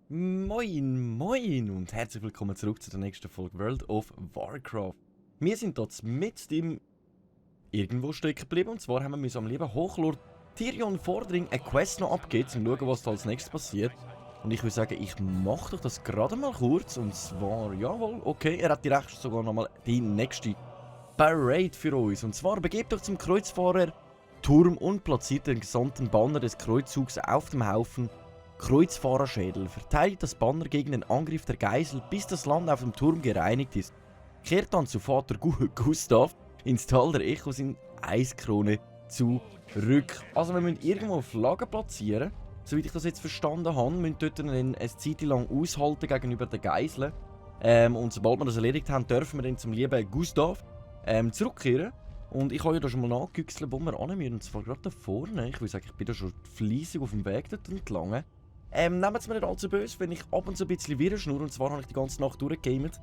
Moin, moin und herzlich willkommen zurück zu der nächsten Folge World of Warcraft. Wir sind dort mit dem irgendwo stecken geblieben und zwar haben wir am lieben Hochlord Tirion Vordring eine Quest noch abgegeben, um zu schauen, was da als nächstes passiert. Und ich würde sagen, ich mache doch das gerade mal kurz und zwar, jawohl, okay, er hat direkt sogar nochmal die nächste Parade für uns. Und zwar begebt euch zum Kreuzfahrer Turm und platziert den gesamten Banner des Kreuzzugs auf dem Haufen Kreuzfahrerschädel. Verteidigt das Banner gegen den Angriff der Geisel, bis das Land auf dem Turm gereinigt ist. Kehrt dann zu Vater Gustav ins Tal der Echos in Eiskrone zurück. Also wir müssen irgendwo Flaggen platzieren. Soweit ich das jetzt verstanden habe, müssen dort eine Zeit lang aushalten gegenüber den Geiseln. Und sobald wir das erledigt haben, dürfen wir dann zum lieben Gustav zurückkehren. Und ich habe ja da schon mal nachgegüchselt, wo wir hin müssen. Und zwar gerade da vorne. Ich würde sagen, ich bin da schon fleissig auf dem Weg dort entlang. Nehmt es mir nicht allzu böse, wenn ich ab und zu ein bisschen Widerschnur. Und zwar habe ich die ganze Nacht durchgegamet.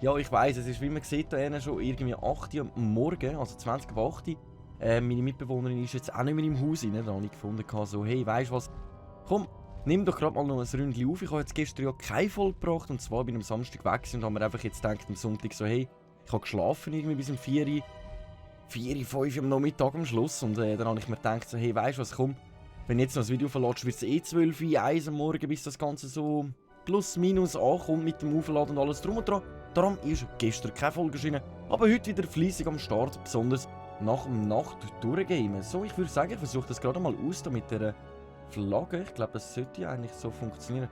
Ja, ich weiss, es ist, wie man sieht, da schon irgendwie 8 Uhr am Morgen, also 20 ab 8 Uhr. Meine Mitbewohnerin ist jetzt auch nicht mehr im Haus rein. Da habe ich gefunden, so, hey, weisst du was? Komm, nimm doch gerade mal noch ein Ründchen auf. Ich habe jetzt gestern ja keine Folge gebracht. Und zwar bin ich am Samstag weg und habe mir einfach jetzt gedacht, am Sonntag so, hey, ich habe geschlafen irgendwie bis um 4 Uhr. 5 Uhr am Nachmittag am Schluss. Und dann habe ich mir gedacht, so, hey, weisst du was, komm. Wenn jetzt noch das Video verlässt, wird es eh 12 Uhr, 1 am Morgen, bis das Ganze so plus minus ankommt mit dem Aufladen und alles drum und dran. Darum ist gestern keine Folge erschienen, aber heute wieder fleissig am Start, besonders nach dem Nacht durchgamen. So, ich würde sagen, ich versuche das gerade mal aus da mit der Flagge. Ich glaube, das sollte ja eigentlich so funktionieren.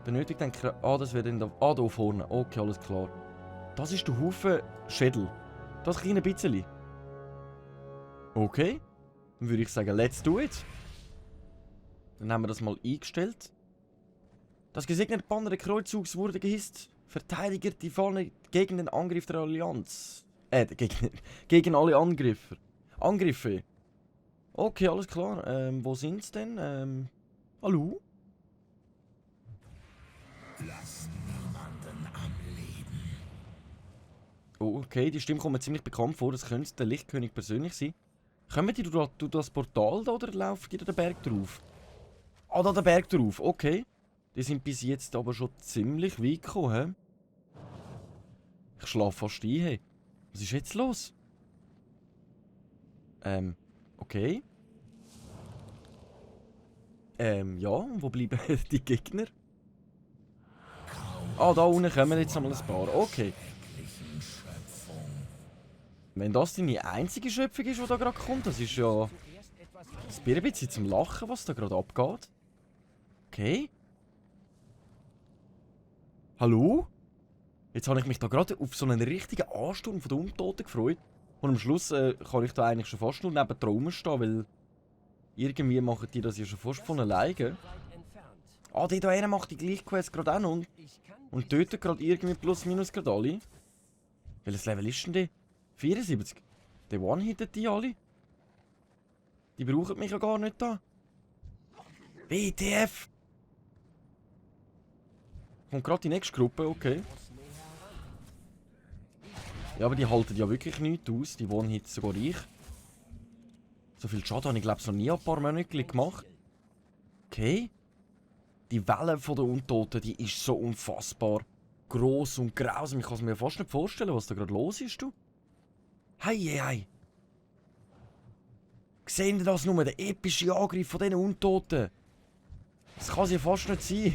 Benötigt denke ich, das wird dann da, da vorne. Okay, alles klar. Das ist der Haufen Schädel. Das kleine bisschen. Okay. Dann würde ich sagen, let's do it. Dann haben wir das mal eingestellt. Das gesegnete Banner des Kreuzzugs wurde gehisst. Verteidiger die Fahne gegen den Angriff der Allianz. Gegen alle Angriffe. Angriffe. Okay, alles klar. Wo sind's denn? Hallo? Lass niemanden am Leben. Oh, okay, die Stimme kommt mir ziemlich bekannt vor. Das könnte der Lichtkönig persönlich sein. Kommen die durch das Portal da oder laufen die da den Berg drauf? Ah, da den Berg drauf, okay. Die sind bis jetzt aber schon ziemlich weit gekommen, he? Ich schlafe fast ein, hey. Was ist jetzt los? Okay. Ja, und wo bleiben die Gegner? Ah, da unten kommen jetzt nochmal ein paar, okay. Wenn das deine einzige Schöpfung ist, die da gerade kommt, das ist ja... Es bin ein bisschen zum Lachen, was da gerade abgeht. Okay. Hallo? Jetzt habe ich mich da gerade auf so einen richtigen Ansturm von den Untoten gefreut. Und am Schluss kann ich da eigentlich schon fast nur neben dran rumstehen, weil... Irgendwie machen die das ja schon fast von alleine. Ah, die da einer macht die gleiche Quest gerade auch noch. Und tötet gerade irgendwie plus minus gerade alle. Welches Level ist denn die? 74. Der One-hittet die alle. Die brauchen mich ja gar nicht da. WTF! Kommt gerade die nächste Gruppe, okay. Ja, aber die halten ja wirklich nichts aus. Die One-hits sogar ich. So viel Schaden habe ich glaube ich noch nie ein paar Monate gemacht. Okay. Die Welle von der Untoten, die ist so unfassbar gross und grausam. Ich kann es mir fast nicht vorstellen, was da gerade los ist, du. Hei. Sehen Sie das nur? Der epische Angriff von diesen Untoten. Das kann es ja fast nicht sein.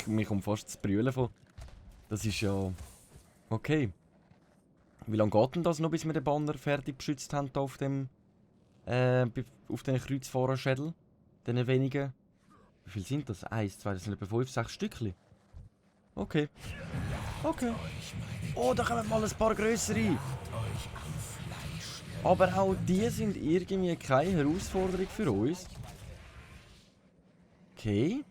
Mir kommt fast das Brüllen von. Das ist ja... Okay. Wie lange geht denn das noch, bis wir den Banner fertig beschützt haben da auf dem... auf den Kreuzfahrerschädel? Den wenigen... Wie viel sind das? 1, 2, das sind etwa 5, 6 Stückchen. Okay. Okay. Oh, da kommen mal ein paar grössere. Aber auch die sind irgendwie keine Herausforderung für uns. Okay.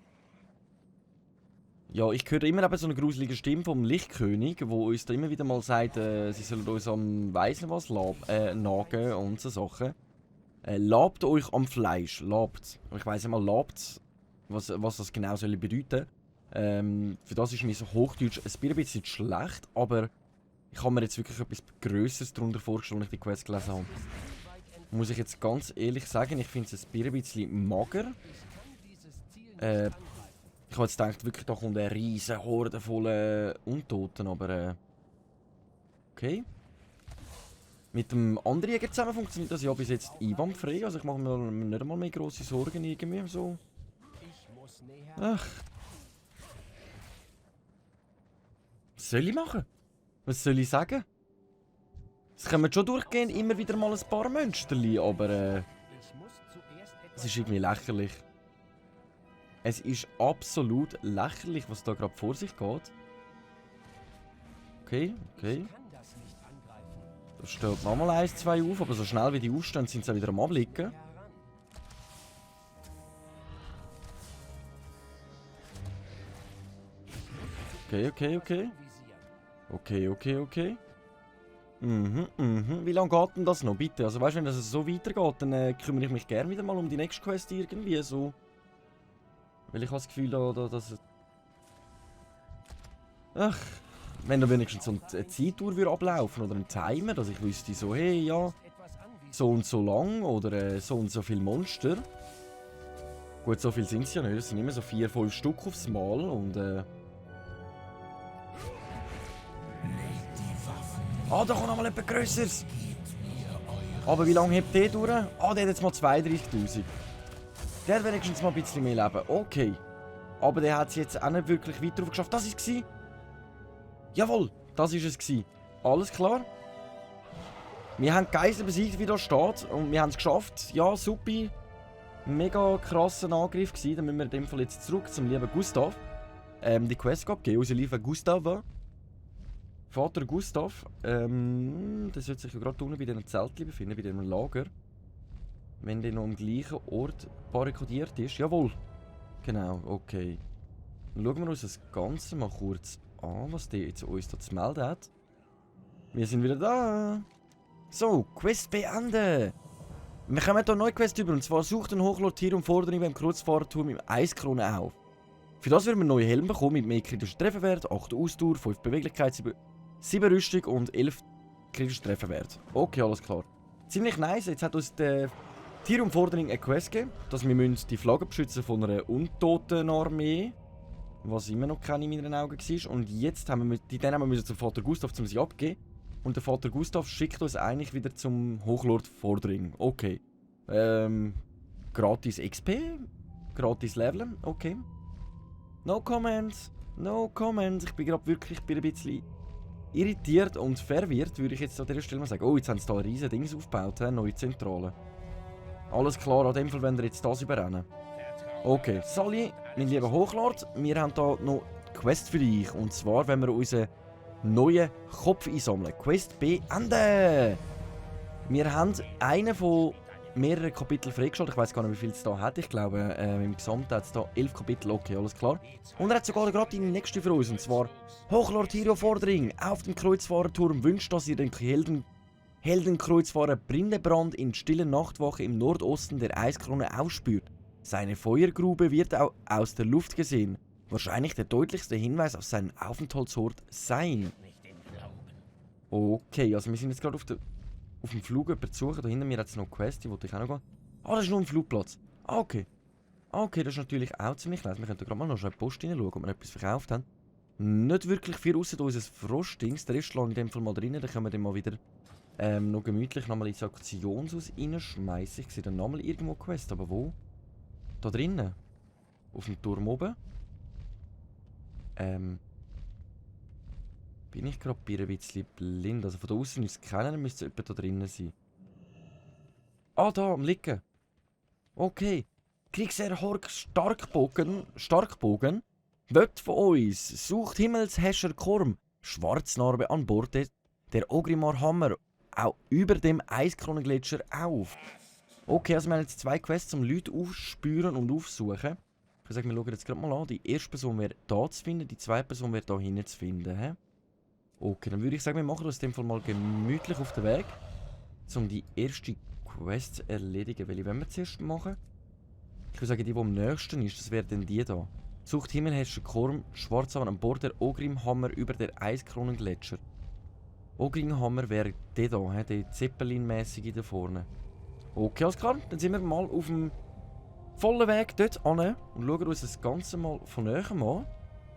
Ja, ich höre immer eben so eine gruselige Stimme vom Lichtkönig, wo uns da immer wieder mal sagt, sie sollen uns am weiss nicht was nagen und so Sachen. Labt euch am Fleisch. Labt. Ich weiss nicht mal, labt, was das genau soll bedeuten. Für das ist mein Hochdeutsch ein bisschen schlecht, aber Ich habe mir jetzt wirklich etwas Grösseres darunter vorgestellt, als ich die Quest gelesen habe. Muss ich jetzt ganz ehrlich sagen, ich finde es ein bisschen mager. Ich habe jetzt gedacht, wirklich, da kommt eine riesige Horde voller Untoten, aber okay. Mit dem anderen Jäger zusammen funktioniert das ja bis jetzt einwandfrei, also ich mache mir nicht einmal mehr grosse Sorgen irgendwie so. Ach. Was soll ich machen? Was soll ich sagen? Es kommen schon durchgehend immer wieder mal ein paar Mönsterli, aber es ist irgendwie lächerlich. Es ist absolut lächerlich, was da gerade vor sich geht. Okay, okay. Da steht nochmal 1, 2 auf, aber so schnell wie die aufstehen, sind sie auch wieder am Abliegen. Okay, okay, okay. Okay, okay, okay. Wie lange geht denn das noch, bitte? Also weißt du, wenn das so weitergeht, dann kümmere ich mich gerne wieder mal um die nächste Quest irgendwie so. Weil ich habe das Gefühl, dass... Ach, wenn da wenigstens so eine Zeituhr würde ablaufen oder ein Timer, dass ich wüsste so, hey, ja, so und so lang oder so und so viele Monster. Gut, so viel sind es ja nicht, es sind immer so 4, 5 Stück aufs Mal und Ah, da kommt noch mal etwas Grösseres! Aber wie lange hebt der durch? Ah, der hat jetzt mal 32'000. Der hat wenigstens mal ein bisschen mehr Leben. Okay. Aber der hat es jetzt auch nicht wirklich weiter aufgeschafft. Das war es. Jawohl, das war es. Alles klar. Wir haben die Geiseln besiegt, wie da steht. Und wir haben es geschafft. Ja, super. Mega krasser Angriff gewesen. Dann müssen wir in dem Fall jetzt zurück zum lieben Gustav. Die Quest abgeben. Unser lieber Gustav. Vater Gustav. Der sollte sich ja gerade unten bei diesem Zeltchen befinden, bei diesem Lager. Wenn der noch am gleichen Ort barrikadiert ist. Jawohl. Genau, okay. Dann schauen wir uns das Ganze mal kurz an, was der jetzt uns da zu melden hat. Wir sind wieder da. So, Quest beenden. Wir kommen hier eine neue Quest über, und zwar sucht ein Hochlord Tyrion Vordring beim Kreuzfahrerturm im Eiskrone auf. Für das werden wir neue Helme bekommen mit mehr kritischen Trefferwert, 8 Ausdauer, 5 Beweglichkeit, 7 Rüstung und 11 kritischen Trefferwert. Okay, alles klar. Ziemlich nice, jetzt hat uns der Tyrion Vordring eine Quest gegeben, dass wir die Flagge beschützen von einer untoten Armee, was immer noch keine in meinen Augen war. Und jetzt haben wir müssen zum Vater Gustav, um sie abgeben. Und der Vater Gustav schickt uns eigentlich wieder zum Hochlord Vordring. Okay. Gratis XP? Gratis Leveln? Okay. No comments. No comments. Ich bin gerade wirklich ein bisschen irritiert und verwirrt, würde ich jetzt an dieser Stelle mal sagen. Oh, jetzt haben sie da ein riesen Ding aufgebaut, neue Zentrale. Alles klar, an dem Fall wollen wir jetzt das überrennen. Okay, Sally, mein lieber Hochlord, wir haben hier noch eine Quest für dich. Und zwar, wenn wir unseren neuen Kopf einsammeln. Quest beenden! Wir haben einen von mehreren Kapiteln freigeschaltet. Ich weiß gar nicht, wie viel es da hat. Ich glaube, im Gesamten hat es da 11 Kapitel. Okay, alles klar. Und er hat sogar gerade die nächste für uns. Und zwar Hochlord Tyrion Vordring auf dem Kreuzfahrerturm wünscht, dass ihr den Heldenkreuzfahrer Brindebrand in stiller Nachtwache im Nordosten der Eiskrone aufspürt. Seine Feuergrube wird auch aus der Luft gesehen. Wahrscheinlich der deutlichste Hinweis auf seinen Aufenthaltsort sein. Okay, also wir sind jetzt gerade auf dem Flug jemanden zu suchen. Da hinter mir hat es noch eine Quest, die wollte ich auch noch gehen. Ah, das ist nur ein Flugplatz. Ah, okay. Ah, okay, das ist natürlich auch ziemlich nice. Wir können gerade mal noch schnell in die Post hineinschauen, ob wir etwas verkauft haben. Nicht wirklich viel, außer unser Frostdings. Der Rest lasse ich in dem Fall mal drin. Dann können wir den mal wieder noch gemütlich nochmal ins Auktionshaus reinschmeißen. Ich sehe dann nochmal irgendwo Quest, aber wo? Da drinnen. Auf dem Turm oben. Bin ich gerade ein bisschen blind. Also von da außen uns kennen, müsste es etwa da drinnen sein. Ah, da, am Liegen. Okay. Kriegsherr Hork Starkbogen wird von uns. Sucht Himmelsherrscher Korm. Schwarznarbe an Bord der Ogrimmar Hammer. Auch über dem Eiskronengletscher auf. Okay, also wir haben jetzt 2 Quests, um Leute aufspüren und aufsuchen. Ich würde sagen, wir schauen jetzt gerade mal an. Die erste Person wäre da zu finden, die zweite Person wäre da hinten zu finden. He? Okay, dann würde ich sagen, wir machen uns in dem Fall mal gemütlich auf den Weg, um die erste Quest zu erledigen. Welche wollen wir zuerst machen? Ich würde sagen, die am nächsten ist, das wäre dann die da. Sucht Himmelherrscher Korm, Schwarzhammer an Bord der Ogrim Hammer über der Eiskronengletscher. Ogringhammer wäre der hier, der Zeppelin-mäßige da vorne. Okay, alles klar. Dann sind wir mal auf dem vollen Weg dort an und schauen uns das Ganze mal von näher an,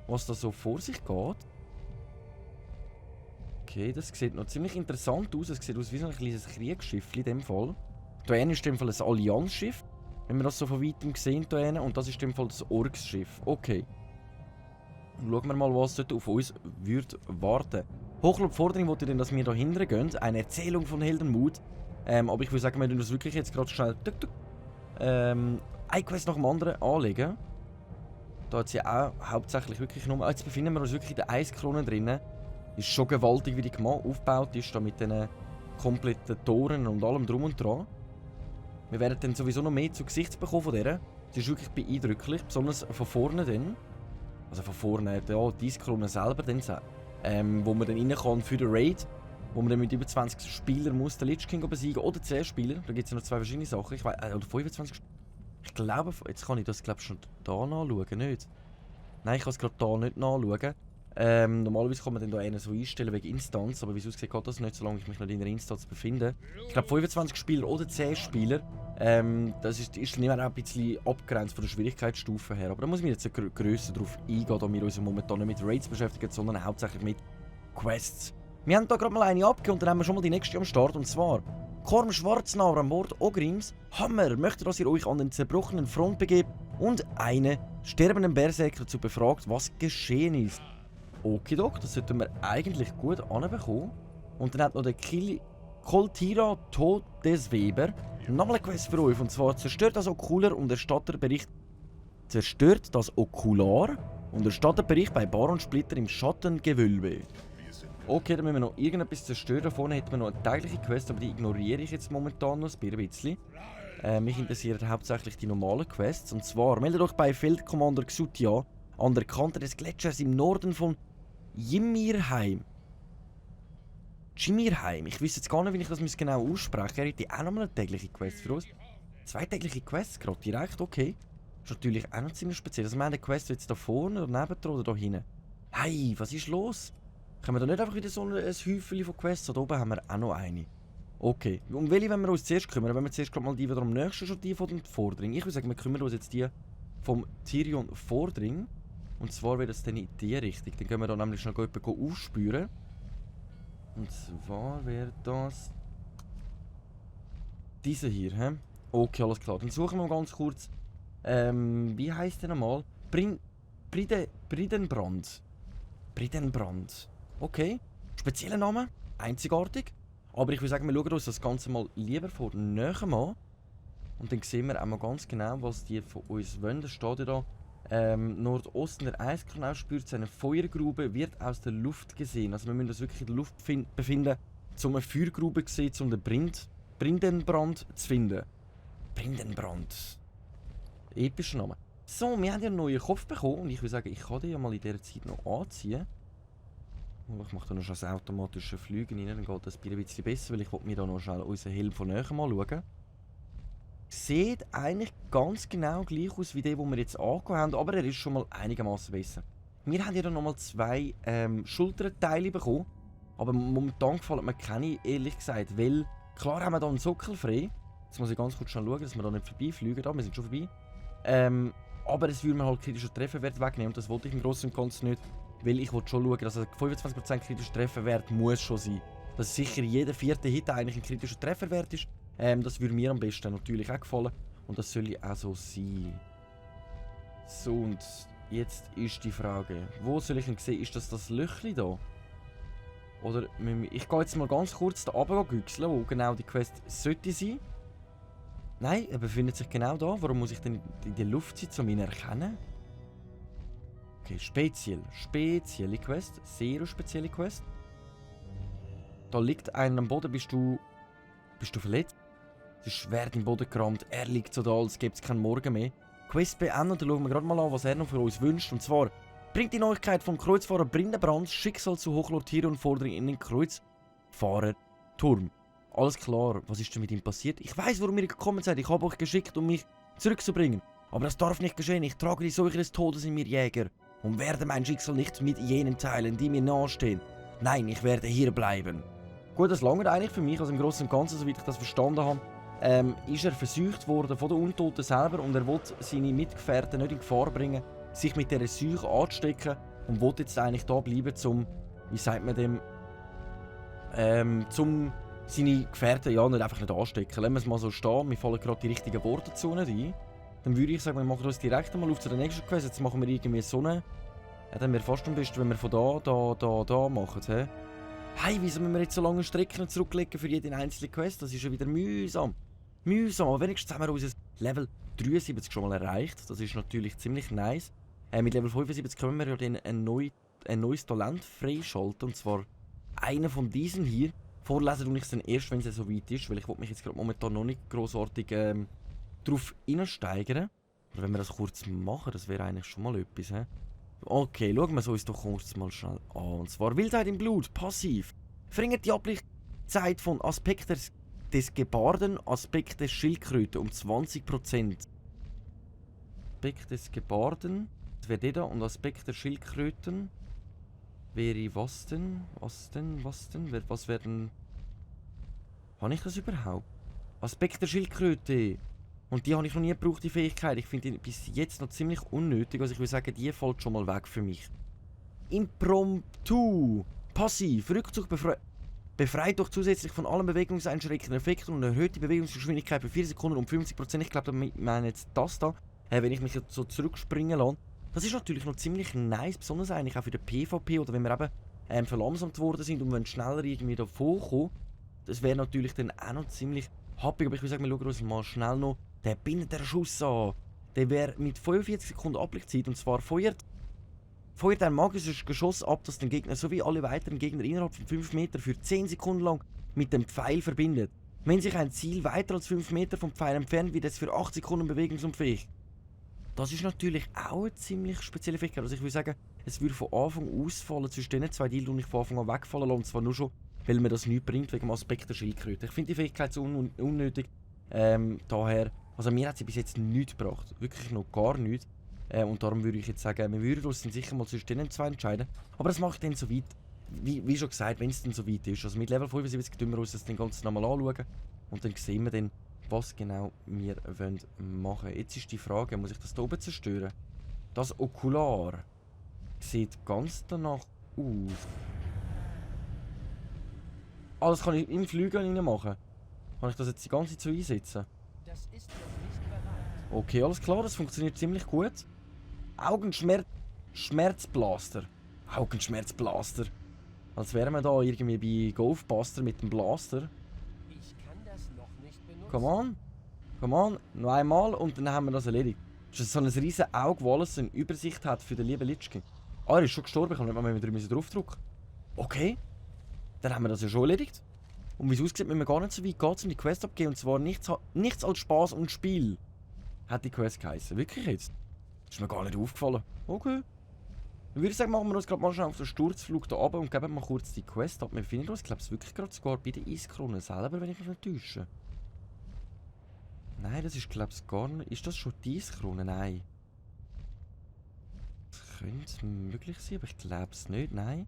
was da so vor sich geht. Okay, das sieht noch ziemlich interessant aus. Es sieht aus wie so ein kleines Kriegsschiff in dem Fall. Da hinten ist in dem Fall ein Allianzschiff, wenn wir das so von weitem sehen. Da hinten. Und das ist in dem Fall das Orks-Schiff. Okay. Und schauen wir mal, was dort auf uns wird warten. Hochlobforderung wollte denn, dass wir da hinten gehen. Eine Erzählung von Heldenmut. Aber ich würde sagen, wir tun das wirklich jetzt gerade schnell ein Quest nach dem anderen anlegen. Da hat sie auch hauptsächlich wirklich nur... Jetzt befinden wir uns wirklich in der Eiskrone drinnen. Ist schon gewaltig, wie die aufgebaut ist, da mit diesen kompletten Toren und allem drum und dran. Wir werden dann sowieso noch mehr zu Gesicht bekommen von der. Sie ist wirklich beeindrucklich, besonders von vorne dann. Also von vorne, ja, die Eiskrone selber dann, wo man dann rein kann für den Raid. Wo man dann mit über 20 Spielern muss den Lich King besiegen oder 10 Spieler. Da gibt es ja noch 2 verschiedene Sachen. Ich weiß, oder 25 Ich glaube, jetzt kann ich das glaube schon da nachschauen, nicht? Nein, ich kann es gerade da nicht nachschauen. Normalerweise kann man dann da so einstellen wegen Instanz, aber wie es aussieht, geht das nicht, solange ich mich noch in der Instanz befinde. Ich glaube 25 Spieler oder 10 Spieler, das ist dann immer auch ein bisschen abgrenzt von der Schwierigkeitsstufe her. Aber da muss man jetzt grösser darauf eingehen, da wir uns momentan nicht mit Raids beschäftigen, sondern hauptsächlich mit Quests. Wir haben da gerade mal eine abgegeben und dann haben wir schon mal die nächste am Start, und zwar Korm Schwarznauer an Bord Ogrims. Hammer, möchte, dass ihr euch an den zerbrochenen Front begebt und einen sterbenden Berserker dazu befragt, was geschehen ist. Okidok, das sollten wir eigentlich gut anbekommen. Und dann hat noch der Koltira Todesweber nochmal eine Quest für euch. Und zwar zerstört das Okular und erstattet Bericht. Zerstört das Okular und erstattet Bericht bei Baron Splitter im Schattengewölbe. Okay, dann müssen wir noch irgendetwas zerstören. Da vorne hätten wir noch eine tägliche Quest, aber die ignoriere ich jetzt momentan noch ein bisschen. Mich interessieren hauptsächlich die normalen Quests. Und zwar meldet euch bei Feldkommander Xutia an der Kante des Gletschers im Norden von Jimirheim. Jimirheim. Ich wüsste jetzt gar nicht, wie ich das genau ausspreche. Er hätte auch nochmal eine tägliche Quest für uns. 2 tägliche Quests gerade direkt, okay. Ist natürlich auch noch ziemlich speziell. Also wir haben eine Quest jetzt da vorne oder neben oder da hinten. Hey, was ist los? Können wir da nicht einfach wieder so ein Häufchen von Quests? Da oben haben wir auch noch eine. Okay. Um welche wollen wir uns zuerst kümmern? Wenn wir zuerst mal die wieder am nächsten schon die von dem Vordring. Ich würde sagen, wir kümmern uns jetzt die vom Tyrion Vordring. Und zwar wäre das dann in die Richtung. Dann können wir da nämlich schnell jemanden aufspüren. Und zwar wäre das diese hier, hä? Okay, alles klar. Dann suchen wir ganz kurz. Wie heisst der nochmal? Bridenbrand. Bridenbrand. Okay. Spezieller Name. Einzigartig. Aber ich würde sagen, wir schauen uns das Ganze mal lieber von näher an. Und dann sehen wir auch mal ganz genau, was die von uns wollen. Da steht ja da. Nordosten der Eiskanal spürt seine Feuergrube, wird aus der Luft gesehen. Also wir müssen uns wirklich in der Luft befinden, um eine Feuergrube zu sehen, um den Brindenbrand zu finden. Brindenbrand. Epischer Name. So, wir haben ja einen neuen Kopf bekommen und ich würde sagen, ich kann den ja mal in dieser Zeit noch anziehen. Ich mache da noch schnell das automatische Fliegen rein, dann geht das ein bisschen besser, weil ich mir da noch schnell unseren Helm von näher mal schauen. Sieht eigentlich ganz genau gleich aus wie der, den wir jetzt angekommen haben, aber er ist schon mal einigermaßen besser. Wir haben ja dann nochmal 2 Schulterteile bekommen, aber momentan gefallen mir keine, ehrlich gesagt, weil klar haben wir hier einen Sockel frei. Jetzt muss ich ganz kurz schauen, dass wir da nicht vorbeifliegen, wir sind schon vorbei. Aber es würde mir halt kritischer Trefferwert wegnehmen und das wollte ich im Großen und Ganzen nicht, weil ich wollte schon schauen, dass 25% kritischer Trefferwert muss schon sein. Dass sicher jeder 4. Hit eigentlich ein kritischer Trefferwert ist. Das würde mir am besten natürlich auch gefallen. Und das soll auch so sein. So, und jetzt ist die Frage, wo soll ich ihn sehen? Ist das Löchli da? Oder, ich gehe jetzt mal ganz kurz da runter güchseln, wo genau die Quest sollte sein. Nein, er befindet sich genau da. Warum muss ich denn in der Luft sein, um ihn zu erkennen? Okay, speziell. Spezielle Quest. Sehr spezielle Quest. Da liegt einer am Boden. Bist du verletzt? Das Schwert im Boden gerammt. Er liegt so da, als gäbe es keinen Morgen mehr. Quest beendet. Dann schauen wir gerade mal an, was er noch für uns wünscht. Und zwar bringt die Neuigkeit vom Kreuzfahrer Brindenbrands Schicksal zu Hochlord Tyrion Vordring in den Kreuzfahrerturm. Alles klar, was ist denn mit ihm passiert? Ich weiß, warum ihr gekommen seid. Ich habe euch geschickt, um mich zurückzubringen. Aber das darf nicht geschehen. Ich trage die Seuche des Todes in mir, Jäger. Und werde mein Schicksal nicht mit jenen teilen, die mir nahestehen. Nein, ich werde hier bleiben. Gut, das langt eigentlich für mich, also im Großen und Ganzen, soweit ich das verstanden habe, ist er versucht worden von den Untoten selber und er will seine Mitgefährten nicht in Gefahr bringen, sich mit dieser Seuche anzustecken und will jetzt eigentlich da bleiben, wie sagt man dem, seine Gefährten ja nicht anstecken. Lassen wir es mal so stehen, mir fallen gerade die richtigen Worte dazu nicht ein. Dann würde ich sagen, wir machen uns direkt mal auf zu der nächsten Quest. Jetzt machen wir irgendwie so eine. Ja, dann wäre fast am besten, wenn wir von da machen. He? Hey, wieso müssen wir jetzt so lange Strecken zurücklegen für jede einzelne Quest? Das ist schon wieder mühsam. Mühsam, aber wenigstens haben wir unser Level 73 schon mal erreicht. Das ist natürlich ziemlich nice. Mit Level 75 können wir ja dann ein neues Talent freischalten. Und zwar einen von diesen hier. Vorlesen tue ich es dann erst, wenn es so weit ist, weil ich mich jetzt gerade momentan noch nicht grossartig drauf hineinsteigern. Oder wenn wir das kurz machen, das wäre eigentlich schon mal etwas. He? Okay, schauen wir es uns doch kurz mal schnell an. Und zwar Wildheit im Blut, passiv. Verringert die Ablichtzeit von Aspekt des Gebarden, Aspekt des Schildkröten um 20%. Aspekt des Gebarden, das wäre der da, und Aspekt der Schildkröten wäre was denn? Was wäre denn? Habe ich das überhaupt? Aspekt der Schildkröte. Und die habe ich noch nie gebraucht, die Fähigkeit. Ich finde die bis jetzt noch ziemlich unnötig. Also ich würde sagen, die fällt schon mal weg für mich. Impromptu. Passiv. Rückzug befreit doch zusätzlich von allen bewegungseinschränkenden Effekten und erhöht die Bewegungsgeschwindigkeit für 4 Sekunden um 50%. Ich glaube, ich meine jetzt das da. Wenn ich mich jetzt so zurückspringen lasse. Das ist natürlich noch ziemlich nice. Besonders eigentlich auch für den PvP oder wenn wir eben verlangsamt worden sind und wenn schneller irgendwie davor kommen. Das wäre natürlich dann auch noch ziemlich happig. Aber ich würde sagen, wir schauen uns mal schnell noch der bindet der Schuss an. Der wäre mit 45 Sekunden Ablichtzeit und zwar feuert ein magisches Geschoss ab, das den Gegner sowie alle weiteren Gegner innerhalb von 5 Meter für 10 Sekunden lang mit dem Pfeil verbindet. Wenn sich ein Ziel weiter als 5 Meter vom Pfeil entfernt, wird es für 8 Sekunden bewegungsunfähig. Das ist natürlich auch eine ziemlich spezielle Fähigkeit. Also ich würde sagen, es würde von Anfang ausfallen zwischen den zwei Deals, die ich von Anfang an wegfallen lasse. Und zwar nur schon, weil mir das nichts bringt wegen dem Aspekt der Schildkröte. Ich finde die Fähigkeit so unnötig. Daher, also mir hat sie bis jetzt nichts gebracht. Wirklich noch gar nichts. Und darum würde ich jetzt sagen, wir würden uns dann sicher mal zwischen den zwei entscheiden. Aber das mache ich dann so weit, wie schon gesagt, wenn es dann so weit ist. Also mit Level 75 tun wir uns das dann ganz normal anschauen. Und dann sehen wir dann, was genau wir wollen machen. Jetzt ist die Frage, muss ich das da oben zerstören? Das Okular sieht ganz danach aus. Ah, das kann ich im Flügel rein machen. Kann ich das jetzt die ganze Zeit so einsetzen? Das ist noch nicht bereit. Okay, alles klar, das funktioniert ziemlich gut. Schmerzblaster. Augenschmerzblaster. Als wären wir da irgendwie bei Golfbuster mit dem Blaster. Ich kann das noch nicht benutzen. Come on, noch einmal und dann haben wir das erledigt. Das ist so ein riesen Auge, das alles eine Übersicht hat für den lieben Litschkin. Ah, er ist schon gestorben, ich kann nicht mal mehr draufdrücken. Okay, dann haben wir das ja schon erledigt. Und wie es aussieht, müssen wir gar nicht so weit gehen, um die Quest abgeben. Und zwar nichts als Spaß und Spiel. Hat die Quest geheißen. Wirklich jetzt? Das ist mir gar nicht aufgefallen. Okay. Dann würde ich sagen, machen wir uns gerade mal schnell auf den Sturzflug da runter und geben mal kurz die Quest ab. Wir finden uns, glaube ich, wirklich gerade sogar bei der Eiskrone selber, wenn ich mich nicht täusche. Nein, das ist, glaube ich, gar nicht. Ist das schon die Eiskrone? Nein. Das könnte möglich sein, aber ich glaube es nicht. Nein.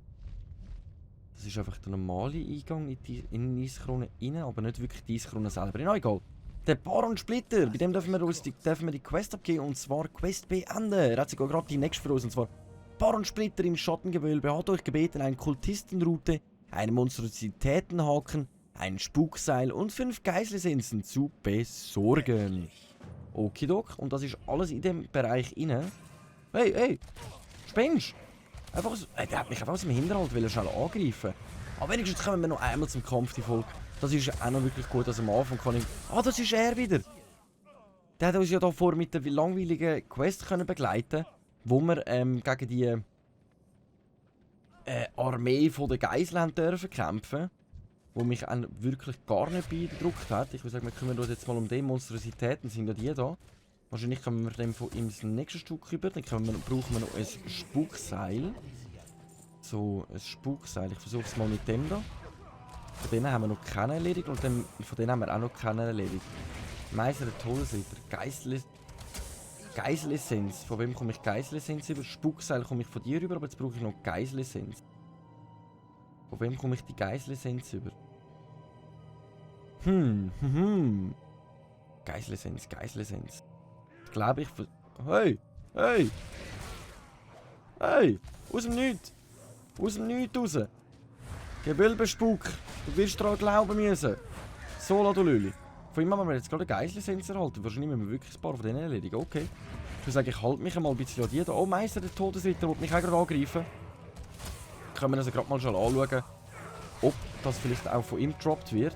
Das ist einfach der normale Eingang in die Eiskrone rein, aber nicht wirklich die Eiskrone selber. Ja, egal. Der Baron Splitter, bei dem dürfen wir die Quest abgeben, und zwar Quest beenden. Er hat sogar gerade die nächste für uns, und zwar Baron Splitter im Schattengewölbe hat euch gebeten, eine Kultistenroute, einen Monstrositätenhaken, ein Spukseil und 5 Geislisenzen zu besorgen. Okidok, und das ist alles in dem Bereich rein. Hey, spinnst? Einfach so, der hat mich einfach aus dem Hinterhalt schnell angreifen. Aber wenigstens kommen wir noch einmal zum Kampf, die Folge. Das ist auch noch wirklich gut, dass am Anfang kann ich... Ah, das ist er wieder! Der hat uns ja davor mit der langweiligen Quest können begleiten, wo wir gegen die Armee von der Geiseln haben dürfen kämpfen, wo mich wirklich gar nicht beeindruckt hat. Ich würde sagen, wir kümmern uns jetzt mal um die Monstrositäten, sind ja die da. Wahrscheinlich kommen wir dann von ihm das nächste Stück rüber, dann brauchen wir noch ein Spukseil. So, ein Spukseil. Ich versuche es mal mit dem da. Von denen haben wir noch keinen erledigt und von denen haben wir auch noch keinen erledigt. Meister der Todesritter. Geislisenz. Von wem komme ich Geislisenz über? Spukseil komme ich von dir rüber, aber jetzt brauche ich noch Geislisenz. Von wem komme ich die Geisel-Essenz über? Geisel-Essenz. Ich glaube, Hey! Hey! Hey! Aus dem Nichts! Aus dem Nichts raus! Gewölbespuk! Du wirst daran glauben müssen! Sola, du Lüli! Von ihm haben wir jetzt gerade eine Geisel-Essenz erhalten. Wahrscheinlich müssen wir wirklich ein paar von denen erledigen. Okay. Ich würde sagen, ich halte mich mal ein bisschen an die da. Oh, Meister, der Todesritter will mich auch gerade angreifen. Können wir also gerade mal schon anschauen, ob das vielleicht auch von ihm gedroppt wird.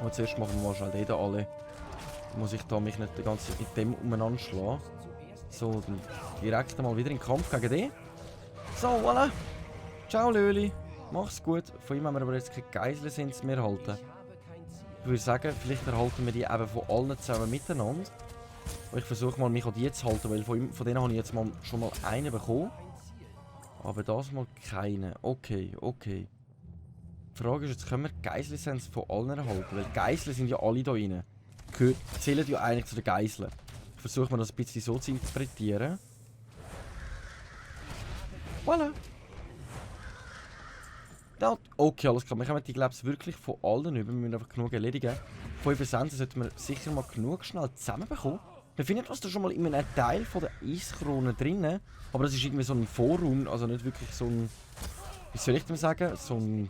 Aber zuerst machen wir mal schnell den da alle. Muss ich da mich nicht die ganze Zeit mit dem umeinander schlagen. So, dann direkt mal wieder in den Kampf gegen den. So, voilà. Ciao, Löli. Mach's gut. Von ihm haben wir aber jetzt keine Geisel-Essenz mehr erhalten. Ich würde sagen, vielleicht erhalten wir die eben von allen zusammen miteinander. Und ich versuche mal, mich an die zu halten, weil von denen habe ich jetzt mal schon mal einen bekommen. Aber das mal keine. Okay. Die Frage ist jetzt, können wir die Geisel-Essenz von allen erhalten? Weil Geiseln sind ja alle da rein. Zählen ja eigentlich zu den Geiseln. Ich versuche mir das ein bisschen so zu interpretieren. Voilà. Ja, okay, alles klar. Wir kommen die, glaube ich, wirklich von allen über. Wir müssen einfach genug erledigen. 5 Essenzen sollten wir sicher mal genug schnell zusammenbekommen. Wir finden das da schon mal in einem Teil von der Eiskrone drin. Aber das ist irgendwie so ein Vorraum, also nicht wirklich so ein... Wie soll ich denn sagen? So ein...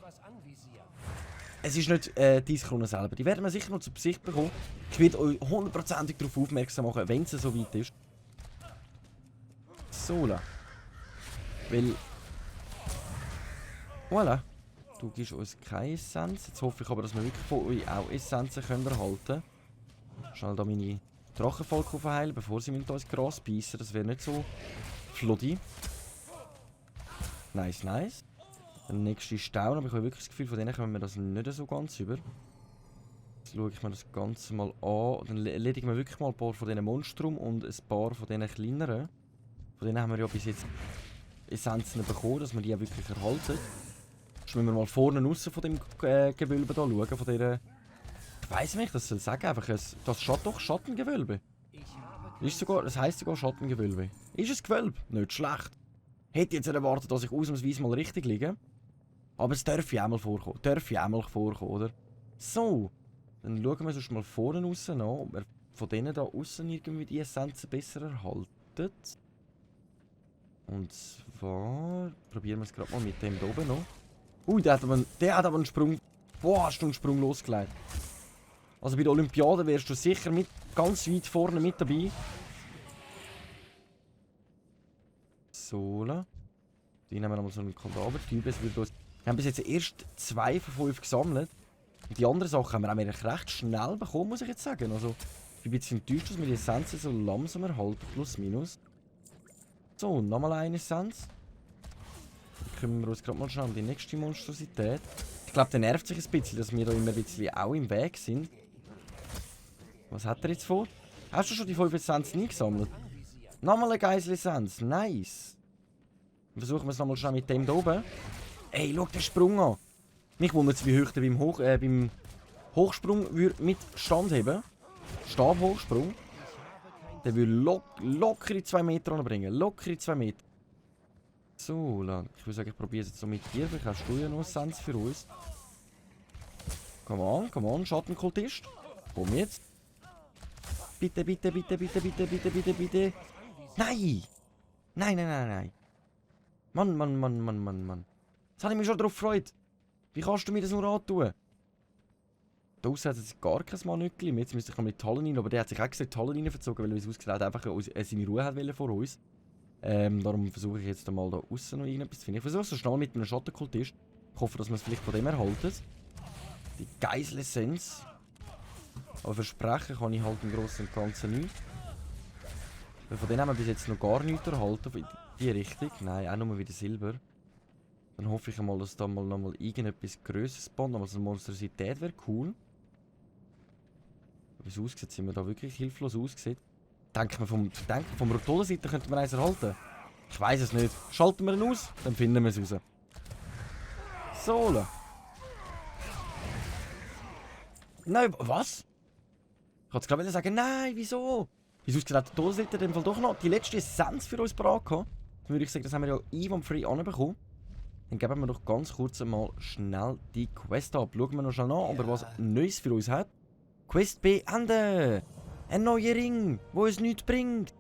Es ist nicht die Eiskrone selber. Die werden wir sicher noch zur Besicht bekommen. Ich werde euch 100%ig darauf aufmerksam machen, wenn es so weit ist. So, weil... Voilà. Du gibst uns keine Essenz. Jetzt hoffe ich aber, dass wir wirklich von euch auch Essenzen erhalten können. Schnell da meine Drachenvolk aufheilen, bevor sie mit uns Gras beißen. Das wäre nicht so floddy. Nice. Der nächste ist Staun, aber ich habe wirklich das Gefühl, von denen kommen wir das nicht so ganz über. Jetzt schaue ich mir das Ganze mal an. Dann erledigen wir wirklich mal ein paar von diesen Monstrum und ein paar von diesen kleineren. Von denen haben wir ja bis jetzt Essenzen bekommen, dass wir die auch wirklich erhalten. Jetzt müssen wir mal vorne raus von dem Gewölbe da schauen, von dieser... Ich weiss nicht, das soll sagen, einfach das Schattengewölbe. Das heisst sogar Schattengewölbe. Ist es Gewölbe? Nicht schlecht. Hätte jetzt erwartet, dass ich ausnahmsweise mal richtig liege. Aber es darf ja auch mal vorkommen. Oder? So. Dann schauen wir sonst mal vorne raus an, ob wir von denen da außen irgendwie die Essenzen besser erhalten. Und zwar... Probieren wir es gerade mal mit dem da oben noch. Ui, der hat aber einen Sprung... Boah, hast du einen Sprung losgelegt. Also bei der Olympiade wärst du sicher ganz weit vorne mit dabei. So. Die nehmen wir nochmal so einen Kadavertyp. Wir haben bis jetzt erst 2 von 5 gesammelt. Und die anderen Sachen haben wir auch recht schnell bekommen, muss ich jetzt sagen. Also, ich bin ein bisschen enttäuscht, dass wir die Essenzen so langsam erhalten, plus minus. So, nochmal eine Essenz. Dann kümmern wir uns gerade mal schnell um die nächste Monstrosität. Ich glaube, der nervt sich ein bisschen, dass wir da immer ein bisschen auch im Weg sind. Was hat er jetzt vor? Hast du schon die 5 Essenzen nie gesammelt? Nochmal eine Geisel-Essenz. Nice. Dann versuchen wir es nochmal schnell mit dem da oben. Ey, schau den Sprung an. Mich wundert es, wie hoch der beim Hochsprung mit Stand haben. Stabhochsprung. Der würde lockere 2 Meter anbringen. Lockere 2 Meter. So, ich würde sagen, ich probiere es jetzt so mit dir. Vielleicht hast du ja noch Essenz für uns. Come on, Schattenkultist. Komm jetzt. Bitte. Nein! Nein. Mann. Jetzt habe ich mich schon darauf gefreut. Wie kannst du mir das nur antun? Da aussen hat es gar kein Manöckchen. Jetzt müsste ich noch mit die Hallen rein, aber der hat sich auch gesagt, die Hallen rein verzogen, weil er es ausgesehen einfach seine Ruhe hat vor uns. Darum versuche ich jetzt mal da aussen noch irgendetwas zu finden. Ich versuche es so schnell mit einem Schattenkultist. Ich hoffe, dass wir es vielleicht von dem erhalten. Die Geisel-Essenz. Aber versprechen kann ich halt im Großen und Ganzen nicht. Weil von denen haben wir bis jetzt noch gar nichts erhalten. In die Richtung. Nein, auch nur wieder Silber. Dann hoffe ich mal, dass da mal nochmal irgendetwas Größeres spawnt. Also eine Monstrosität wäre cool. Wie es aussieht, sind wir da wirklich hilflos ausgesehen. Denken wir vom Rotola-Seite könnten wir eins erhalten. Ich weiß es nicht. Schalten wir ihn aus, dann finden wir es raus. So. Nein, was? Ich wollte gerade sagen, nein, wieso? Wieso hat der Rotola-Seite in dem Fall doch noch die letzte Essenz für uns parat gehabt? Dann würde ich sagen, das haben wir ja einwandfrei anbekommen. Dann geben wir doch ganz kurz mal schnell die Quest ab. Schauen wir noch schnell nach, ob er was Neues für uns hat. Quest beenden! Ein neuer Ring, wo es nichts bringt.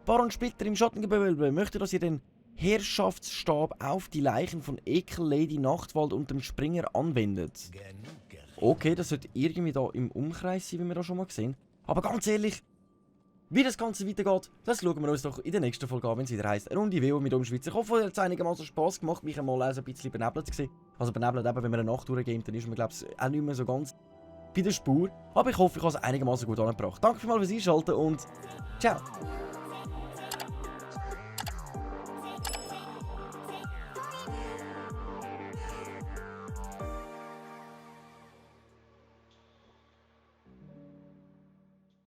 Baron Splitter im Schattengewölbe möchte, dass ihr den Herrschaftsstab auf die Leichen von Ekel, Lady Nachtwald und dem Springer anwendet. Okay, das sollte irgendwie da im Umkreis sein, wie wir da schon mal gesehen. Aber ganz ehrlich, wie das Ganze weitergeht, das schauen wir uns doch in der nächsten Folge an, wenn es wieder heisst «Eine Runde WoW mit Umschweizer». Ich hoffe, es hat einigermaßen Spass gemacht, mich einmal ein bisschen benebelt zu sehen. Also benebelt eben, wenn man eine Nacht durchgeht, dann ist man, glaube ich, auch nicht mehr so ganz bei der Spur. Aber ich hoffe, ich habe es einigermaßen gut angebracht. Danke vielmals fürs Einschalten und ciao!